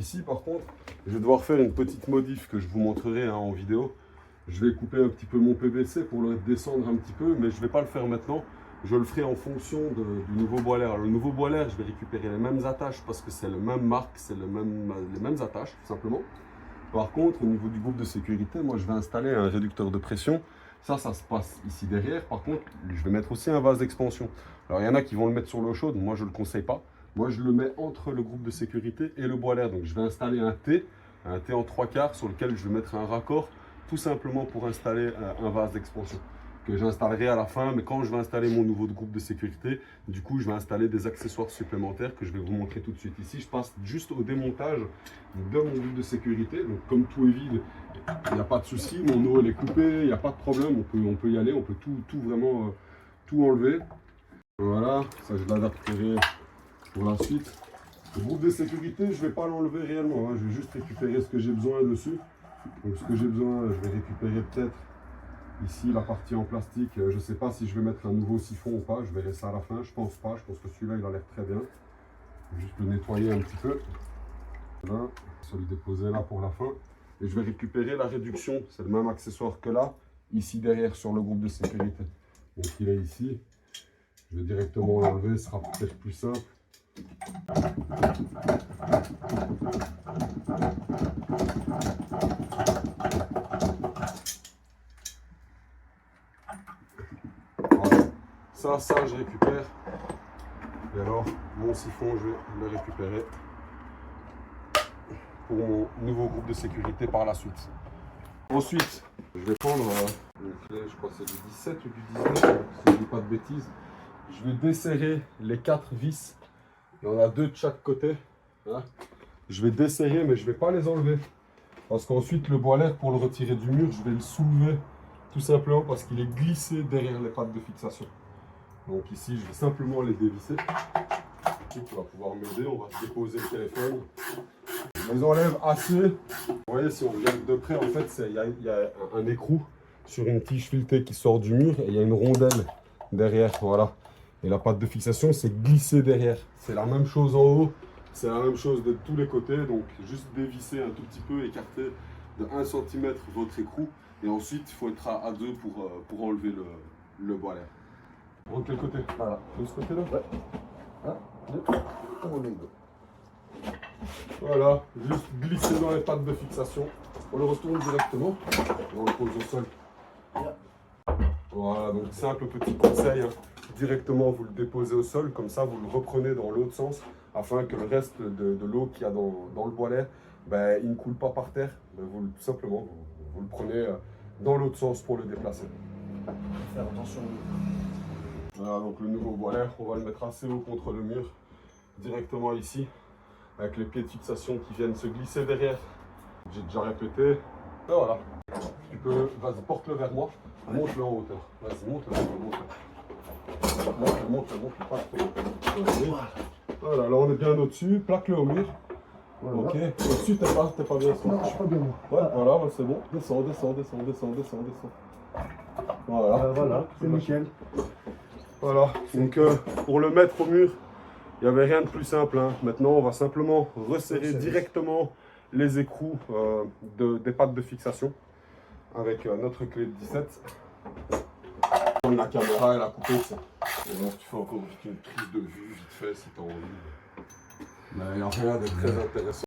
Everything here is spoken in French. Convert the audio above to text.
ici, par contre, je vais devoir faire une petite modif que je vous montrerai hein, en vidéo. Je vais couper un petit peu mon PVC pour le descendre un petit peu, mais je ne vais pas le faire maintenant. Je le ferai en fonction du nouveau bois l'air. Le nouveau bois l'air, je vais récupérer les mêmes attaches parce que c'est la même marque, c'est les mêmes attaches, tout simplement. Par contre, au niveau du groupe de sécurité, moi, je vais installer un réducteur de pression. Ça se passe ici derrière. Par contre, je vais mettre aussi un vase d'expansion. Alors, il y en a qui vont le mettre sur l'eau chaude. Moi, je ne le conseille pas. Moi, je le mets entre le groupe de sécurité et le bois l'air. Donc, je vais installer un T en 3/4 sur lequel je vais mettre un raccord, tout simplement pour installer un vase d'expansion que j'installerai à la fin. Mais quand je vais installer mon nouveau groupe de sécurité, du coup, je vais installer des accessoires supplémentaires que je vais vous montrer tout de suite. Ici, je passe juste au démontage de mon groupe de sécurité. Donc, comme tout est vide, il n'y a pas de souci. Mon eau, elle est coupée, il n'y a pas de problème. On peut y aller, on peut vraiment tout enlever. Voilà, ça, je l'adapterai pour la suite. Le groupe de sécurité, je ne vais pas l'enlever réellement. Hein. Je vais juste récupérer ce que j'ai besoin dessus. Donc, ce que j'ai besoin, je vais récupérer peut-être ici la partie en plastique. Je ne sais pas si je vais mettre un nouveau siphon ou pas. Je verrai ça à la fin. Je pense pas. Je pense que celui-là, il a l'air très bien. Je vais juste le nettoyer un petit peu. Voilà. Je vais le déposer là pour la fin. Et je vais récupérer la réduction. C'est le même accessoire que là. Ici derrière sur le groupe de sécurité. Donc il est ici. Je vais directement l'enlever. Ce sera peut-être plus simple. Voilà. Ça, je récupère. Et alors, mon siphon, je vais le récupérer pour mon nouveau groupe de sécurité par la suite. Ensuite, je vais prendre une clé, je crois que c'est du 17 ou du 19, si je ne dis pas de bêtises. Je vais desserrer les 4 vis. Il y en a 2 de chaque côté. Hein. Je vais desserrer, mais je ne vais pas les enlever. Parce qu'ensuite, le bois l'air, pour le retirer du mur, je vais le soulever. Tout simplement parce qu'il est glissé derrière les pattes de fixation. Donc ici, je vais simplement les dévisser. Tu vas pouvoir m'aider, on va déposer le téléphone. Je les enlève assez. Vous voyez, si on regarde de près, en fait, il y a un écrou sur une tige filetée qui sort du mur et il y a une rondelle derrière. Voilà. Et la patte de fixation, c'est glissé derrière. C'est la même chose en haut, c'est la même chose de tous les côtés. Donc, juste dévisser un tout petit peu, écarter de 1 cm votre écrou. Et ensuite, il faut être à 2 pour enlever le bois l'air. De quel côté? Voilà. De ce côté-là? Ouais. 1, 2, on est deux. Voilà, juste glisser dans les pattes de fixation. On le retourne directement et on le pose au sol. Voilà, donc simple petit conseil. Hein. Directement, vous le déposez au sol, comme ça vous le reprenez dans l'autre sens, afin que le reste de l'eau qu'il y a dans le bois l'air, ben, il ne coule pas par terre. Ben, tout simplement, vous le prenez dans l'autre sens pour le déplacer. Faire attention. Voilà, donc le nouveau bois l'air, on va le mettre assez haut contre le mur, directement ici, avec les pieds de fixation qui viennent se glisser derrière. J'ai déjà répété. Et voilà. Tu peux, vas-y, porte-le vers moi, monte-le en hauteur. Vas-y, monte-le, monte-le, pas. Voilà, là on est bien au-dessus, plaque-le au mur. Voilà. Ok, au-dessus t'es pas bien sûr. Non, je suis pas bien moi. Ouais, voilà, ouais, c'est bon. Descends. Voilà. Voilà, c'est nickel. Voilà, donc pour le mettre au mur, il n'y avait rien de plus simple. Hein. Maintenant, on va simplement resserrer directement les écrous des pattes de fixation avec notre clé de 17. La caméra, elle a coupé ça. Alors, tu fais encore une prise de vue vite fait si tu as envie. Mais il n'y a rien de très intéressant.